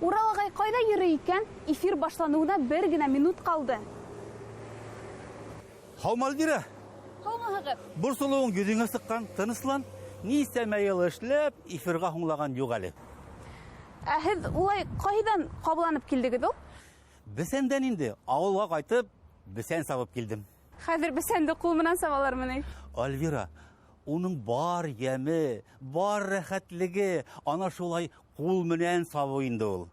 Урал ағай ҡайҙа йөрөй икән? Эфир башланыуына бер генә минут ҡалды. Һаумы, Альбира. Һаумыһығыҙ. Борсолоуың йөҙөңә сыҡҡан, тыныслан. Нисәмә йыл эшләп, эфирға һуңлаған юҡ әле. Ә һеҙ улай ҡайҙан ҡабаланып килдегеҙ ул? Бесәндән инде, ауылға ҡайтып, бесән сабып килдем. Хәҙер бесәнде ҡул менән сабалармы ни? Альвира, уның бар йәме, бар рәхәтлеге, ана шулай ҡул менән сабу инде ул.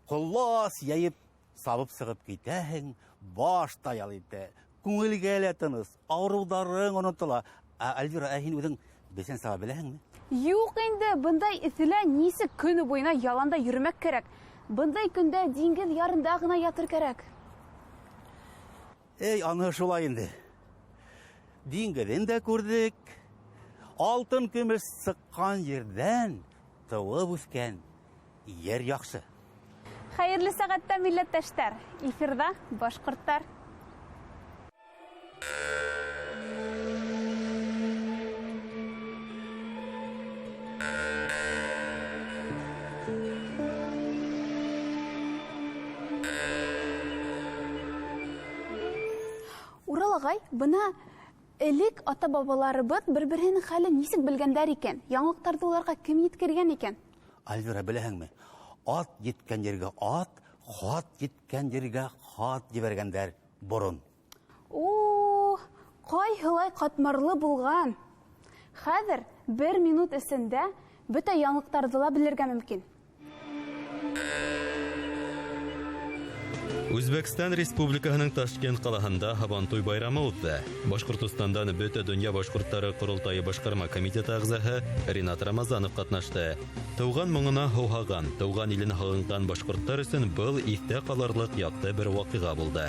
Ҡолас йәйеп, сабып сығып китәһең, баш таял итә, күңелгә лә тыныс, ауырыуҙарың онотола. Альвира, һин үҙең бесән саба беләһеңме? Юҡ инде, бындай эҫелә нисек көнө буйына яланда йөрөмәк кәрәк. Бындай көндә диңгеҙ ярында ғына ятыр кәрәк. Эй, аны шулай инде. Диңгеҙен дә күрҙек. Алтын көмөш сыҡҡан ерҙән тыуып үҫкән ер яҡшы. Хәйерле сәғәттә, милләттәштәр. Эфирҙа башҡорттар. Урал ағай, бына элек ата-бабаларыбыҙ бер-береһенең хәлен нисек белгәндәр икән? Яңлыҡтарҙы уларға кем еткергән икән? Альвира, беләһеңме? Ат еткән ергә ат, хат еткән ергә хат ебәргәндәр борон. О, ҡайһылай ҡатмарлы булған. Хәҙер бер минут эсендә бөтә яңлыҡтарҙы ла белергә мөмкин. Үзбәкстан Республикаһының Ташкент ҡалаһында Һабантуй байрамы үтте. Башҡортостандан бөтә донъя башҡорттары ҡоролтайы башҡарма комитеты ағзаһы Ринат Рамазанов ҡатнашты. Тыуған моңона һыуһаған, тыуған илен һағынған башҡорттар өсөн был иҫтә ҡалырлык яҡты бер ваҡиға булды.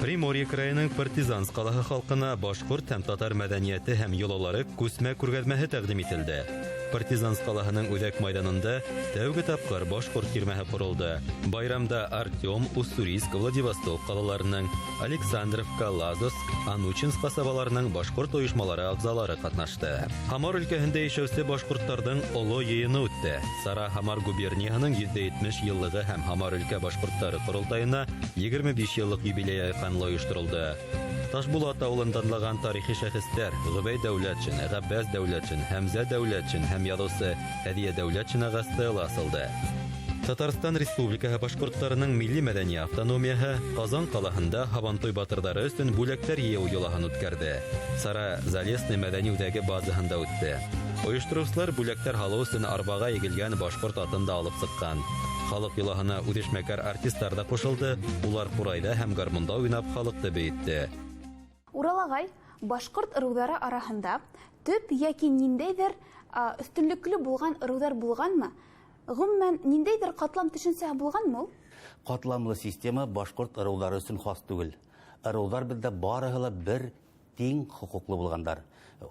Приморье крайының Партизанск ҡалаһы халҡына башҡорт һәм татар мәҙәниәте һәм йолалары күсмә күргәҙмәһе тәҡдим ителде. Партизанск ҡалаһының үҙәк майҙанында тәүге тапҡыр башҡорт кирмәһе ҡоролды. Байрамда Артем, Уссурийск, Владивосток ҡалаларының, Александровка, Лазовск, Анучинск ҡасабаларының башҡорт ойошмалары ағзалары ҡатнашты. Һамар өлкәһендә йәшәүсе башҡорттарҙың оло йыйыны үтте. Сара Һамар губернияһының 170 йыллығы һәм Һамар өлкә башҡорттары ҡоролтайына 25 йыллыҡ юбилей айҡанлы ойошторолды. Ташбулат ауылын данлаған тарихи шәхестәр Ғөбәй Дәүләтшин, Ғәббәс Дәүләтшин, Хәмзә Дәүләтшин һәм яҙыусы Һәдиә Дәүләтшин ағасты асылды. Татарстан Республикаһы башҡорттарының милли мәҙәни автономияһы Ҡазан ҡалаһында Һабантуй батырҙары өсөн бүләктәр йыйыу йолаһын үткәрҙе. Сара Залесный мәҙәни үҙәге базаһында үтте. Ойоштороусылар бүләктәр һалыу өсөн арбаға егелгән башҡорт атын да алып сыҡҡан. Халыҡ йолаһына үҙешмәкәр артистар да ҡушылды. Улар ҡурайҙа һәм гармунда уйнап халыҡты бейетте. Урал ағай, башҡорт ырыуҙары араһында төп йәки ниндәйҙер өҫтөнлөклө булған ырыуҙар булғанмы? Ғөмүмән, ниндәйҙер ҡатлам төшөнсәһе булғанмы ул? Ҡатламлы система башҡорт ырыуҙары өсөн хас түгел. Ырыуҙар беҙҙә барыһы ла бер тиң хоҡуҡлы булғандар.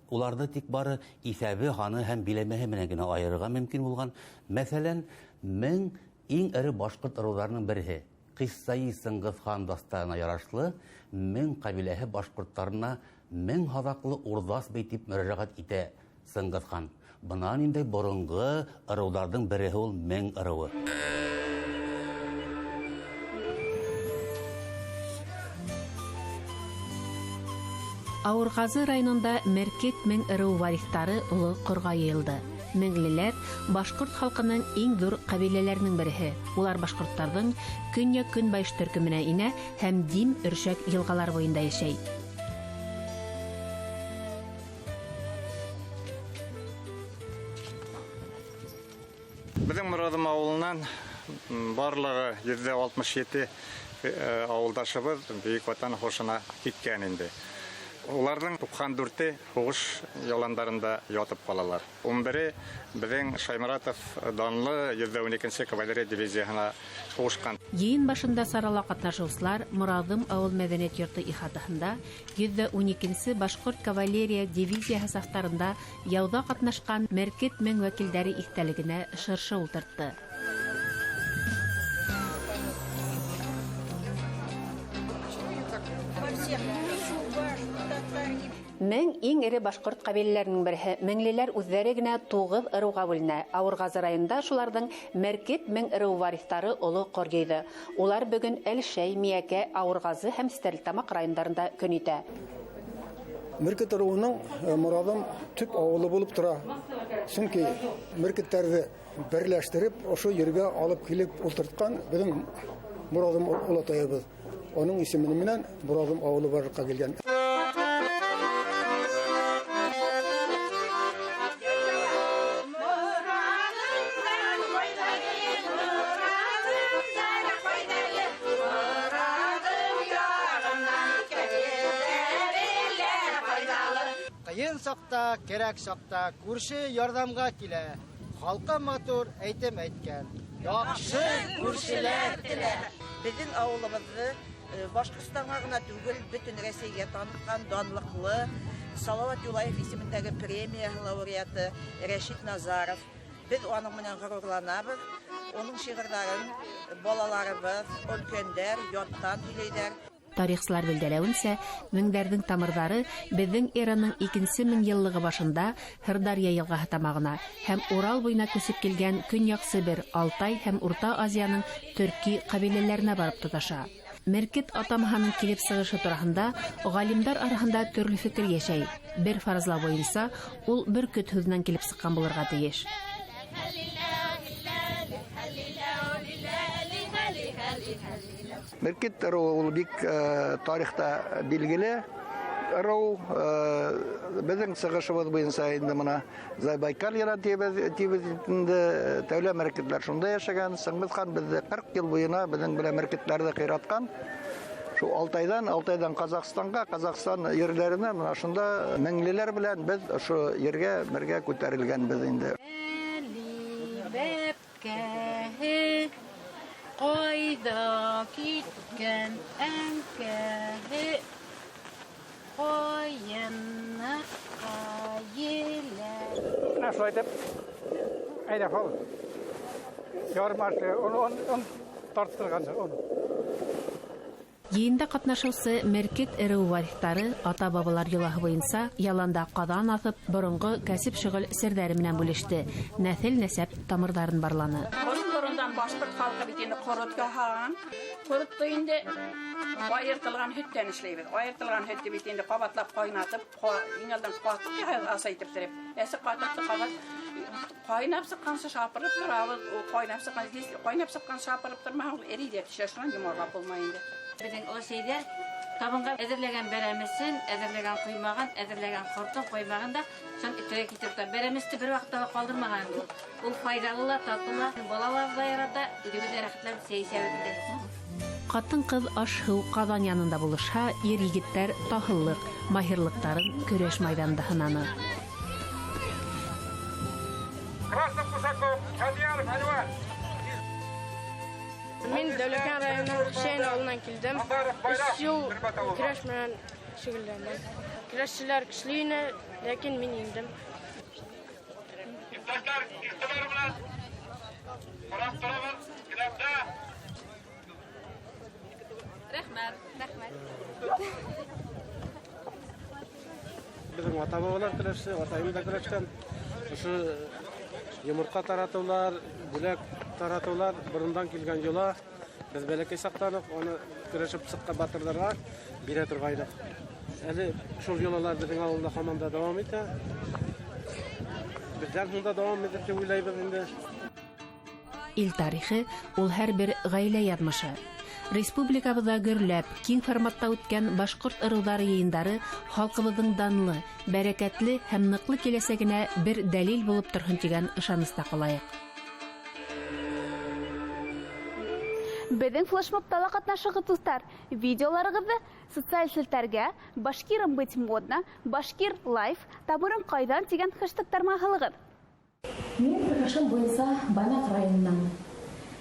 Уларҙы тик бары иҫәбе, һаны һәм биләмәһе менән генә айырырға мөмкин булған. Мәҫәлән, 1000 иң эре башҡорт ырыуҙарының береһе. Ҡиссаи Сыңғыҙ хан дастанына ярашлы 1000 ҡәбиләһе башҡорттарына 1000 һаҙаҡлы урҙас бәйтеп мөрәжәғәт итә Сыңғыҙ хан. Бынан инде боронғо ырыуҙарҙың береһе ул 1000 ырыуы. Ауырғазы районында Мәркет 1000 ырыу варифтары оло ҡорға йыйылды. Меңлеләр башҡорт халҡының иң ҙур ҡәбиләләренең береһе. Улар башҡорттарҙың көньяҡ-көнбайыш төркөмөнә инә һәм Дим, Өршәк йылғалар буйында йәшәй. Беҙҙең Морадым ауылынан барлығы 167 ауылдашыбыҙ Бейек Ватан һуғышына киткән инде. Уларҙың 94-те һуғыш яландарында ятып ҡалалар. 11-е беҙҙең Шайморатов данлы 112-нче кавалерия дивизияһына һуғышҡан. Йыйын башында сарала ҡатнашыусылар Морадым ауыл мәҙәниәт йорто ихатаһында 112-нсе башҡорт кавалерия дивизияһы сафтарында яуҙа ҡатнашҡан Мәркет 1000 вәкилдәре иҫтәлегенә шыршы ултыртты. Мең иң ире башкорт кабилеләренең бере. Меңлеләр үзләре генә 9 ырыуга бүленә. Авыргазы районында шуларның Мәркет мең ырыу варислары олы коргейды. Улар бүген Әлшәй, Миякә, Авыргазы һәм Стәрлетамак районнарында көн итә. Мәркет ырыуының морадым төп авылы булып тора. Чөнки мәркеттәрне берләштереп, ошо ергә алып килеп утырткан безнең Muradым Улатаебыз. Onun ismini Muradым авылы барлыкка келген. Кыйын сакта, керек сакта күрше ярдәмгә килә. Халкы матур әйтем әйткән. Яхшы күршеләр телә. Безнең авылыбызны Башкортстанга гына түгел, бөтен Россиягә таныткан данлыклы Салават Юлаев исемендәге премия лауреаты Рәшит Назаров. Без аның белән горурланабыз. Оның шигырьләрен балаларыбыз, өлкәннәр яттан сөйләйләр. Тарихчылар белдерәүенчә, меңдәрнең тамырлары безнең эраның 2нче меңьеллыгы башында Һырдарья елгасы тамагына һәм Урал буена күчеп килгән Көньяк Сибир, Алтай һәм Урта Азияның төрки кабиләләренә барып тоташа. Мәркет атамаһының килеп сыгышы турында галимдар арасында төрле фикер яшәй. Бер фаразла буенча, ул Бөркет сүзеннән килеп сыккан булырга тиеш. Мәркет ырыуы бик тарихта билгеле ырыу. Безнең сыгышыбыз буенча инде моны Байкал тибезендә тәүлә мәркетләр шунда яшәгән. Сыңбыз хан бездә 40 ел буена безнең белән мәркетләрдә кыйраткан. Шу Алтайдан Казакстанга, Казакстан ерләренә менә шунда меңлеләр белән без шу ергә бергә күтәрелгәнбез инде. Qayda kitken enkehe Koyunna kayile Nasıl edip? Ayda fal. Yarım açtı. Onu tarttırgan onu. Йыйында катнашучы Мәркет ырыу варислары ата-бабалар юлы буенча яланда кадан атып, борынгы кәсеп шөгыль серләре белән бүлеште. Нәсел-нәсәп тамырларын барланы. Башкорт халкы бит инде корытка һаган. Корытты инде айыртылган һөттән эшләйбез. Айыртылган һөтте бит инде кабатлап кайнатып, иңелдән катып асайтып торып. Әсе катып кабат кайнап сыккансы шапырып торабыз. Кайнап сыккан шапырып тормаган эриде төшәшкән йомарга булмай инде. Безнең ул şeyдә табынга әзерләгән бәрәмесен, әзерләгән куймаган, әзерләгән кортын куймаганда, сон итәргә китеп тә бәрәместе бер вакытта калдырмаган бу. Ул файдалыла, татлыла, балалар байрата, үдегә рәхәтләп сәйсәвендә. Катын-кыз аш-һыу казан янында булышһа, ир-егетләр таһыллык, маһирлыктарын көрәш мәйданында һынаны. Красный Кусаков, Хадияров, Әнвәр. Мен Дәүләкән районының Шәйн авылынан килдем. 3 ел көрәш белән шөгыльләндем. Көрәшчеләр көчле иде, ләкин мин иңдем. İptaşlar iktidar bilen Kur'an tarafın kilapta. Рәхмәт. Bizim ata-babalar көрәште, атайым да көрәштән. Ошо йомырка таратулар, бүләк таратулар борындан килгән юла. Без бәләкәй сактанып, аны көрәшеп сыкка батырларга бирә торгайдык. Әле шул юллар безнең авылда һаман да дәвам итә. Бездән монда дәвам итеп дип уйлыйбыз инде. Ил тарихы ул һәрбер гаилә язмышы. Республикабызда гөрләп, киң форматта үткән башкорт ырыулары йыйындары халкыбызның данлы, бәрәкәтле һәм ныклы киләсәгенә бер дәлил булып торһын дигән ышаныста калайык. Безнең флешмобта катнашыгыз дуслар. Видеоларыгызны социаль селтәргә Башкирым быть модно, Башкир лайф, табырын кайдан дигән хэштегтарга һалыгыз. Мин Кыргызстан буенча Банат районыннан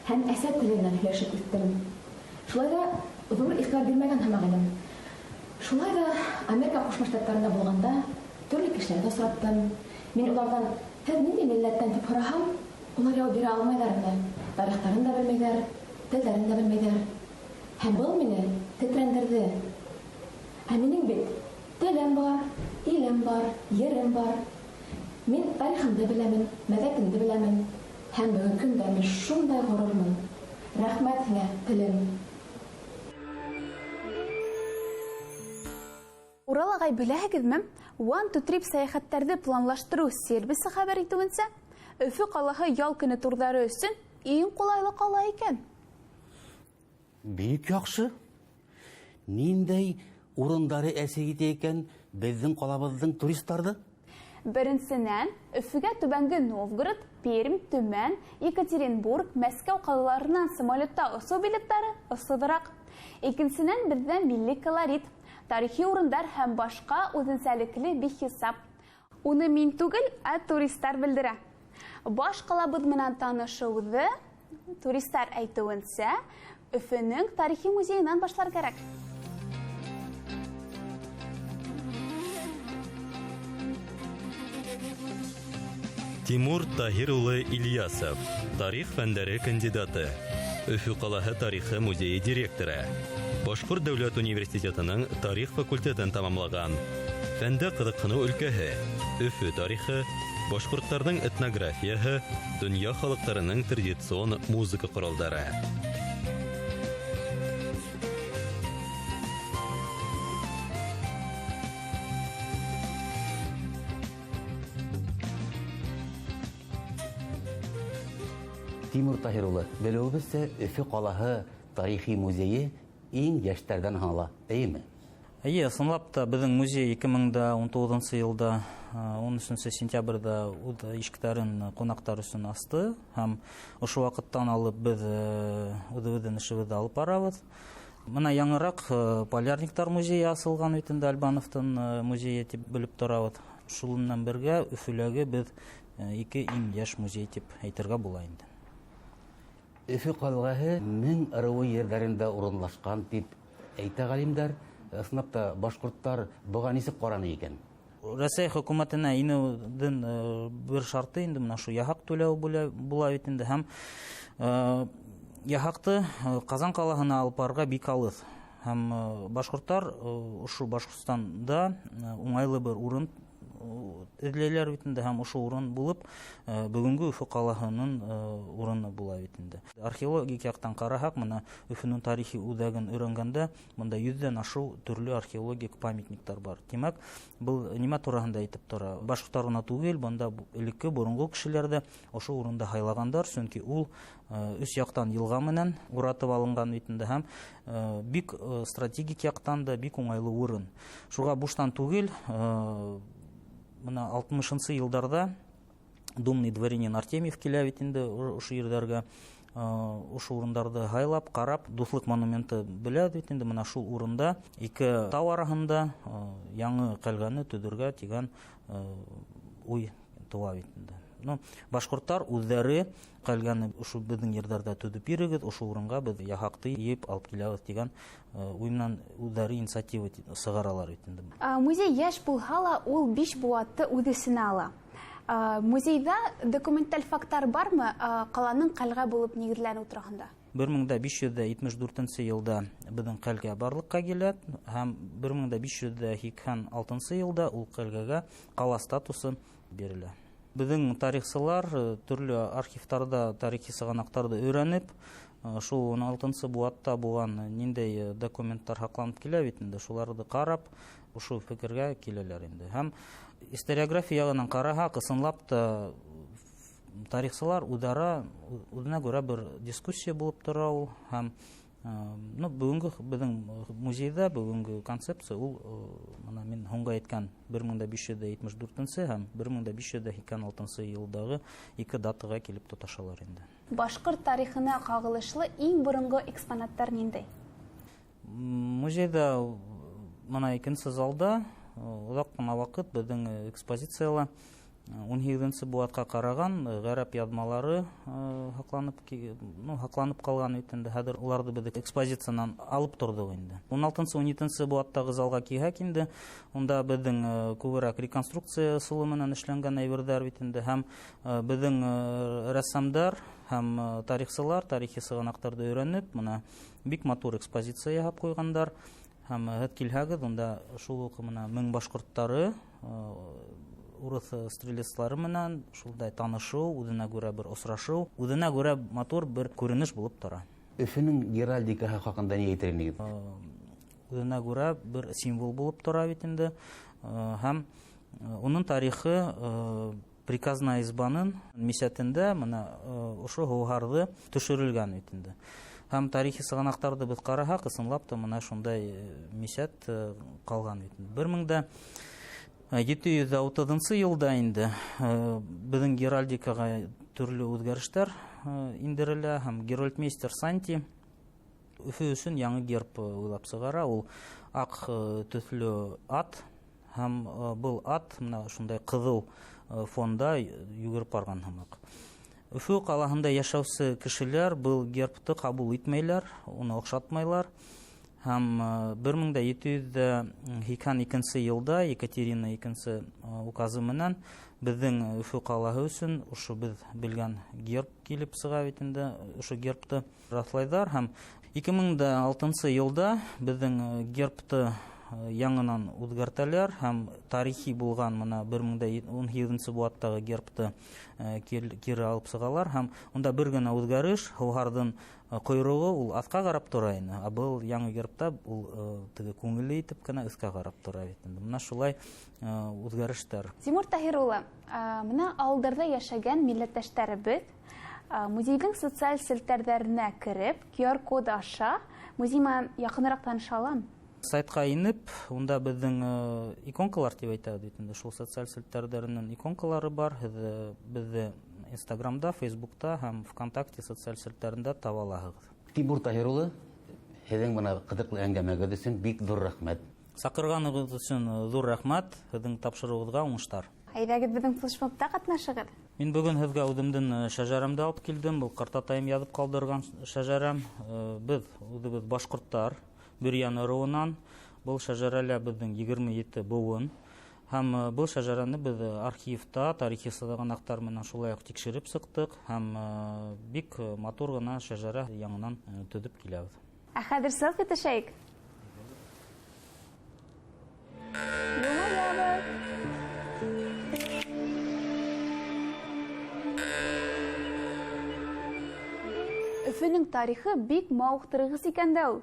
һәм Әсәд теленнән яшәп үттем. Шулай да зур ихтибар бирмәгән һәм шулай да Америка Кушма Штатларында булганда төрле кешеләргә сораттым. Мин улардан һәр нинди милләттән дип һорасам, улар яуап бирә алмайлар инде. Тарихтарын да белмәйләр, телләрен дә белмәйләр. Һәм бу мине тетрәндерде. Минем бит телем бар, Илем бар, ерем бар. Мин тарихымды беләмен, мәдәтемде беләмен. Һәм бүген көндә мин шундай ғорурмын. Рәхмәт һиңә, телем. Урал ағай, беләһегеҙме? One to Trip сәйәхәттәрҙе планлаштырыу сервисы хәбәр итеүенсә, Өфө ҡалаһы ял көне турҙары өсөн иң ҡулайлы ҡала икән. Бик яҡшы. Ниндәй урындары әсер итә икән беҙҙең ҡалабыҙҙың туристарҙы? Беренсенән, Өфөгә Түбәнге Новгород, Пермь, Төмән, Екатеринбург, Мәскәү ҡалаларынан самолетта осоу билеттары ысыҙыраҡ. Икенсенән, беҙҙә милли колорит, тарихи урындар һәм башҡа үҙенсәлекле бихисап. Уны мин түгел, ә туристар белдерә. Баш ҡалабыҙ менән танышыуҙы туристар әйтеүенсә, Өфөнөң тарихи музейынан башлар кәрәк. Тимур Таһир улы Ильясов, тарих фәндәре кандидаты, Өфө ҡалаһы тарихы музейы директоры, Башҡорт дәүләт университетының тарих факультетын тамамлаған, фәндә ҡыҙыҡһыныу өлкәһе, Өфө тарихы, башҡорттарҙың этнографияһы, донъя халыҡтарының традицион музыка ҡоралдары. Тимур Таһир улы, белеүебеҙсә, Өфө ҡалаһы тарихи музейы иң йәштәрҙән һанала, эйеме? Әйе, ысынлап та беҙҙең музей 2019 йылда 13 сентябрҙә үҙ ишектәрен ҡунаҡтар өсөн асты, һәм ошо ваҡыттан алып беҙ үҙебеҙҙең эшебеҙҙе алып барабыҙ. Мына яңыраҡ Полярниктар музейы асылған бит инде, Альбановтың музейы тип белеп торабыҙ. Шул менән бергә Өфөләге беҙ ике иң йәш музей тип әйтергә була инде. Өфө ҡалаһы 1000 ырыуы ерҙәрендә урынлашҡан дип әйтә ғалимдар. Ысынлап та башҡорттар быға нисек ҡараны икән? Рәсәй хөкүмәтенә инеүҙең бер шарты инде менә шу яһаҡ түләү була бит инде, һәм яһаҡты Ҡазан ҡалаһына алып барырға бик алыҫ. Һәм башҡорттар ошо Башҡортостанда уңайлы бер урын эҙләйләр бит инде, һәм ошо урын булып бөгөнгө Өфө ҡалаһының урыны була бит инде. Археологик яҡтан ҡараһаҡ, мына Өфөнөң тарихи үҙәген өйрәнгәндә, бында 100-дән ашыу төрлө археологик памятниктар бар. Тимәк, был нимә тураһында әйтеп тора? Башҡорттар ғына түгел, бында элекке боронғо кешеләр дә ошо урында һайлагандар, сөнки ул өс яҡтан йылға менән уратып алынған бит инде, һәм бик стратегик яҡтан да бик уңайлы урын. Шуға буштан түгел, мына 60-нчы йылдарда думный дворянин Артемьев килә бит инде ошо ерҙәргә, ошо урындарҙы һайлап, ҡарап, дуҫлыҡ монументы белә бит инде. Мына шул урында ике тау араһында яңы ҡәлғәне төҙөргә тигән уй тыуа бит инде. Башҡорттар үҙҙәре ҡәлғәне ошо беҙҙең ерҙәрҙә төҙөп бирегеҙ, ошо урынға беҙ яһаҡты йыйып алып киләбеҙ тигән уй менән үҙҙәре инициатива сығаралар бит инде. Музей йәш булһа ла, ул 5 быуатты үҙ эсенә ала. Музейҙа документаль факттар бармы ҡаланың ҡәлғә булып нигеҙләнеү тураһында? 1574 йылда беҙҙең ҡәлғә барлыҡҡа килә, һәм 1586 йылда ул ҡәлғәгә ҡала статусы бирелә. Беҙҙең тарихсылар төрлө архивтарда тарихи сығанаҡтарҙы өйрәнеп, шул 16-нсы быуатта булған ниндәй документтар һаҡланып килә бит инде, шуларҙы ҡарап, ошо фекергә киләләр инде. Һәм историография яғынан ҡараһаҡ, ысынлап та тарихсылар үҙенә күрә бер дискуссия булып тора ул, һәм бүгөнгө беҙҙең музейҙа бүгөнгө концепция ул мин һуңғы әйткән 1574 һәм 1586 йылдағы ике датаға килеп тоташалар инде. Башҡорт тарихына ҡағылышлы иң боронғо экспонаттар ниндәй? Музейҙа мына икенсе залда оҙаҡ ҡына ваҡыт беҙҙең экспозицияла 18-нсе быуатҡа ҡараған ғәрәп яҙмалары һаҡланып ҡалған бит инде. Хәҙер уларҙы беҙ экспозициянан алып торҙоҡ инде. 16-17-нсе быуаттағы залға килһәк инде, унда беҙҙең күберәк реконструкция ысулы менән эшләнгән әйберҙәр бит инде, һәм беҙҙең рәссамдар һәм тарихсылар тарихи сығанаҡтарҙы өйрәнеп, мына бик матур экспозиция яһап ҡуйғандар. Һәм һәт килһәгез, онда шул ук менә 1000 башкорттары урыс стрелецлары менән шулдай танышуу, үзенә күрә бер очрашуу, үзенә күрә матур бер күренеш булып тора. Өфөнең геральдикаһы хакында ни әйтер инегез? Үзенә күрә бер символ булып тора бит инде. Һәм уның тарихы приказная избаның мисәтендә менә ошо һугарды төшерелгән бит инде. Һәм тарихи сыгынактарды без карасак, ысынлап та менә шундай мисәт калган бит. 1730 елда инде безнең геральдикага төрле үзгәрешләр индерелә һәм геральдмейстер Санти Өфө өчен яңа герб уйлап чыгара. Ул ак төсле ат һәм был ат менә шундай кызыл фонда йөгереп барган һымак. Өфө калаһында яшәүче кешеләр был гербты кабул итмәйләр, уны охшатмайлар. Һәм 1782 елда Екатерина II указы менән безнең Өфө калаһы өчен ошо без белгән герб килеп чыга бит инде, ошо гербты раслайлар. Һәм 2006 елда безнең гербты яңынан үзгәртәләр һәм тарихи булган менә 1017 буаттагы гербты кире алып чыгалар һәм онда бер генә үзгәреш, һугардың койрыгы ул атка карап тора иде, а был яңа гербта ул теге күңелле итеп кенә өскә карап тора бит инде. Менә шулай үзгәрештәр. Тимур Таһир улы, менә авылдарда яшәгән милләттәшләребез музейның социаль селтәрләренә кереп, QR-код аша музейга якынрак таныша аламы? Сайтка инеп, онда безнең иконкалар дип әйтәбез бит инде. Шул социаль селтәрләрнең иконкалары бар. Безне Инстаграмда, Фейсбукта һәм ВКонтакте социаль селтәрендә таба аласыз. Тимур Таһир улы, һезнең менә кызыклы әңгәмәгез өчен бик зур рәхмәт. Сакырганыгыз өчен зур рәхмәт. Һезнең тапшыруыгызга уңыштар. Әйдәгез безнең флешмобта катнашыгыз. Мин бүген һезгә үземнең шәҗәрәмдә алып килдем. Бу картатаем язып калдырган шәҗәрәм. Без үзебез башкорттар Бөрьян ыруынан бұл шәҗәрәләр безнең 27 буын. Һәм бұл шәҗәрәне без архивта, тарихи сыгынактар менән шулай ук тикшереп чыктык һәм бик матур гына шәҗәрә яңадан төзеп киләбез. Хәзер селфи төшәйек. Өфөнең тарихы бик мавыктыргыс икән дә ул.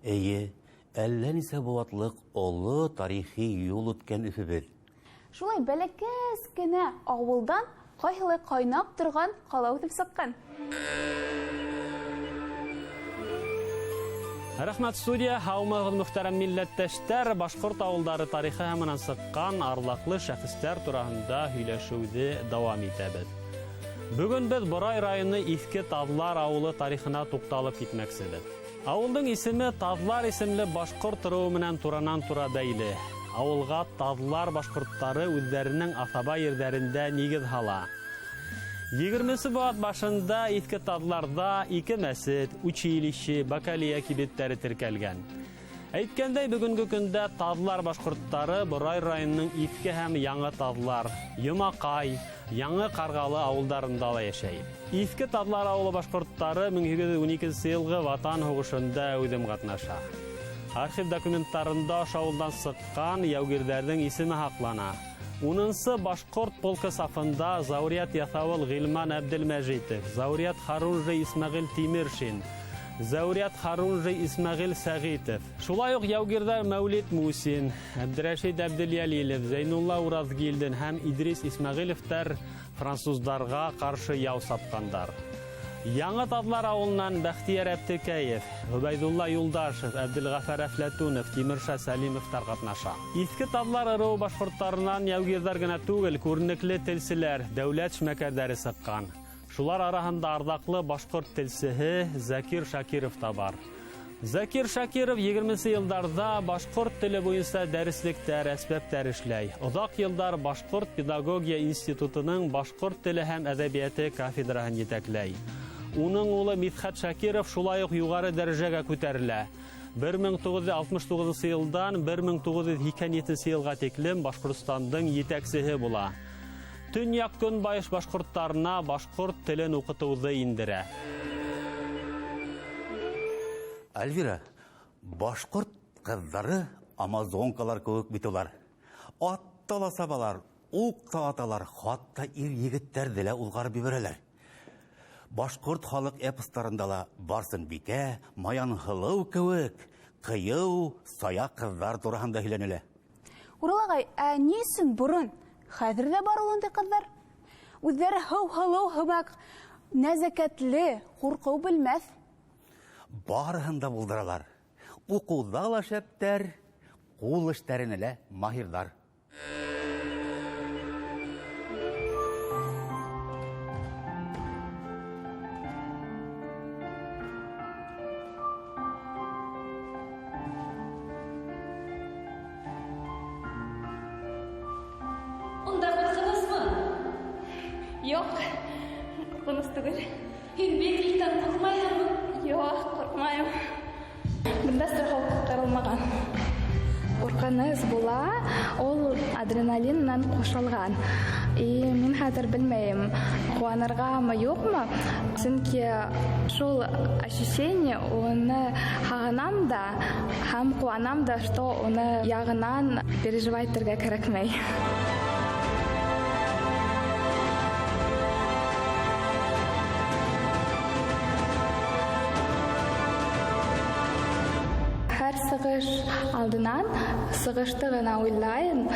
Әйе, әллә нисә буатлык олы тарихи юл үткән Өфөбез. Шулай бәләкәс кенә авылдан кайһылай кайнап торган кала үтеп сыккан. Рәхмәт студия, һаумыгыз мөхтәрәм милләттәштәр, башкорт авылдары тарихы һәммәнән сыккан арлаклы шәхестәр турында һөйләшүде дәвам итәбез. Бүген без Борай районы Иске Таҙлар авылы тарихына тукталып китмәксебез. Авылдың исеме Таҙлар исемле башкорт ыруы менән туранан-тура бәйле. Авылга Таҙлар башкорттары үзләренең асаба ерҙәрендә нигеҙ һала. 20 буат башында Иске Таҙларда 2 мәсет, училище, бакалия кибеттәре теркәлгән. Әйткәндәй, бүгенге көндә Таҙлар башкорттары Борай районының Иске һәм Яңы Таҙлар, Йомакай, Яңы Ҡарғалы ауылдарында ла йәшәй. Иске Таҙлар ауылы башкорттары 1812 йылғы Ватан һуғышында үҙем ҡатнаша. Архив документтарында ошо ауылдан сыҡҡан яугирҙәрҙең исеме һаҡлана. 10-сы башҡорт полкы сафында Заурят Яҫауыл Ғилман Әбделмәжитов, Заурят Харунжи Исмәғил Тимершин, Заурят Харунжи Исмәғил Сәғитов. Шулай уҡ яугирҙар Мәүлит Мусин, Әбдрәшид Әбделйәлилев, Зәйнулла Уразгилдин һәм Идрис Исмәғилевтәр француздарға ҡаршы яу сапҡандар. Яңы Таҙлар ауылынан Бәхтияр Әптекәев, Ғөбәйҙулла Юлдашев, Әбделғәфәр Әфләтунов, Тимерша Сәлимовтар ҡатнаша. Иске Таҙлар ырыуы башҡорттарынан яугирҙар гына түгел, күренекле телселәр, дәүләт эшмәкәрҙәре сыҡҡан. Шулар араһында арҙаҡлы башҡорт телсеһе Закир Шакиров та бар. Закир Шакиров 20-нче йылдарҙа башҡорт теле буйынса дәреслектәр, әсбәптәр эшләй. Оҙаҡ йылдар Башҡорт педагогия институтының башҡорт теле һәм әҙәбиәте кафедраһын етәкләй. Уның улы Мидхәт Шакиров шулай уҡ юғары дәрәжәгә күтәрелә. 1969 йылдан 1987 йылға тиклем Башҡортостандың етәксеһе була. Төньяҡ көнбайыш башҡорттарына башҡорт телен уҡытыуҙы индерә. Альвира, башҡорт Кыздары амазонкалар кебек бит улар. Аттала сабалар, ук тааталар, хатта ир егеттәрде лә улгарып ибәрәләр. Башкорт халык эпостарында ла Барсын бике, Маянһылыу кебек, кыю, сая кызлар турында һөйләнелә. Уралагай, ни өчен бурын? Хәзер дә бар ул инде кызлар. Үзләре һылыу һымак, нәзакәтле, курку белмәс. Барыһын да булдыралар. Укуда ла шәптәр, кул эшләренә лә маһирдар. Yok, kırkınız değil. Hilbeklikten korkmayın mı? Yok, korkmayım. Bunda sırhal kırılmagan. Korkanız bola, ol adrenalinle koşulgan. Мен хәзер белмәем, куаныргамы, юкмы? Чөнки шул ощущение, оны хагынам да, һәм куанам да, что оны ягынан переживать итәргә кирәкмәй. Сыгыш алдынан сыгышты гына уйлайын,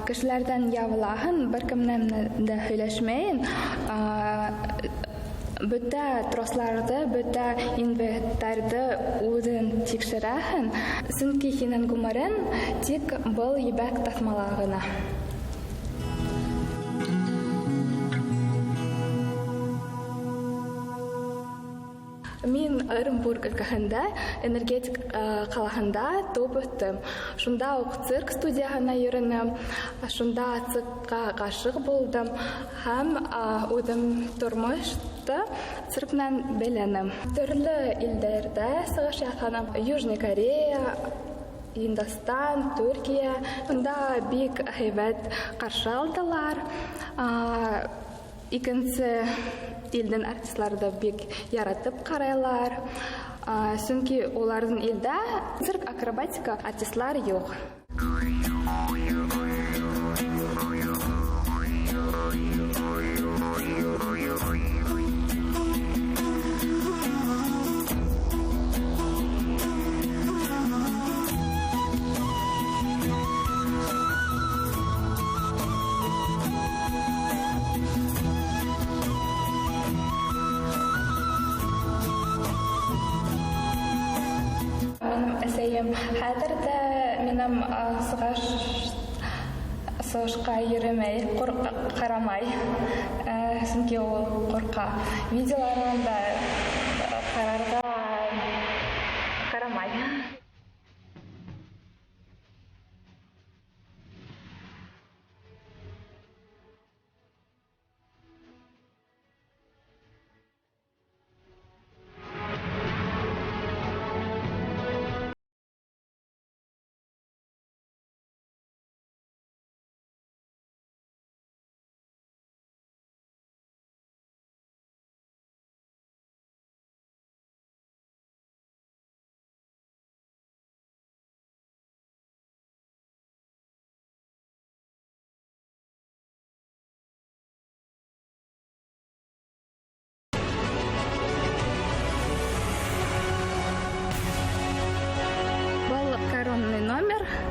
кешеләрдән ябылаһын, беркемнән дә һөйләшмәйен, бөтә тросларды, бөтә инвентарьды үзен тикшерәһен, чөнки һинең гомерең тик был ебәк тасмалагына. Мин Оренбург өлкәһендә энергетик калаһында туып үттем. Шунда ук цирк студияһына йөренем, шунда циркка гашык булдым һәм үзем тормышта цирк белән бәйләнем. Төрле илдәрдә сыгыш ясадым. Южный Корея, Индостан, Төркия. Шунда бик һәйбәт каршы алдылар. Икенче илдән артистларда бик яратып карайлар. Чөнки уларның илдә цирк акробатика артистлар юк. Хәзер дә минем сыгышка йөрмәй, карамай. Чөнки ул курка. Видеоларын да карарга карамай.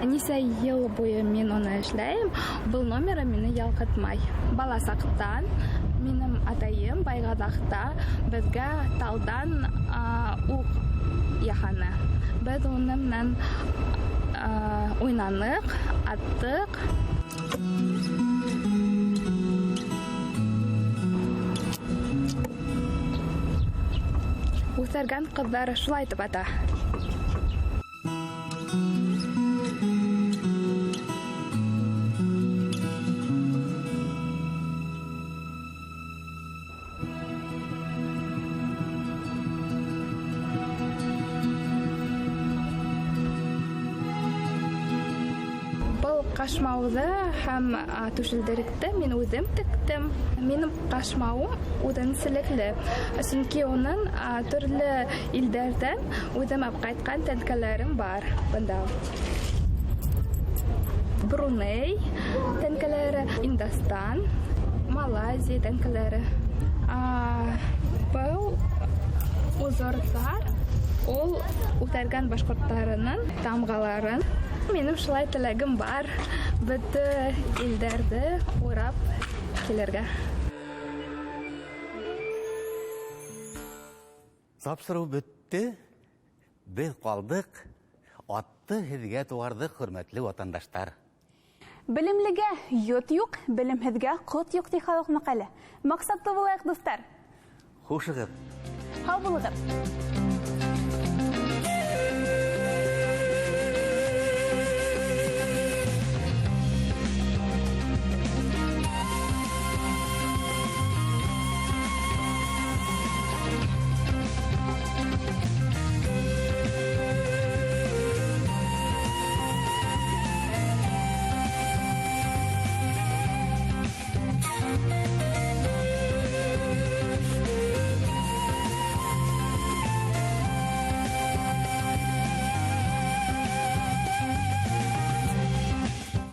Нисә ел буе мин аны эшләйм, был номер мине ялкытмай. Бала сактан минем атайым Байгадакта безгә талдан ук яханы. Без уны менән уйнанык, аттык. Үсәргән кызлар шулай итеп ата. Кашмауды һәм түшелдеректе мин үзем тектем. Минем кашмауым үзенчәлекле. Чөнки оның төрле илдәрдән үзем алып кайткан тәнкәләрем бар бында. Бруней тәнкәләре, Индостан, Малайзия тәнкәләре. Бұл узорлар ул үтәргән башкортларының тамгаларын. Минем шулай теләгем бар. Бөтен илдәрде урап килергә. Тапшыру бетте. Без калдык. Атты һезгә туардык, хөрмәтле ватандашлар. Белемлегә йот юк, белемһезгә кот юк ди халык мәкале. Максатлы булайык, дуслар. Хушыгыз. Һау булыгыз.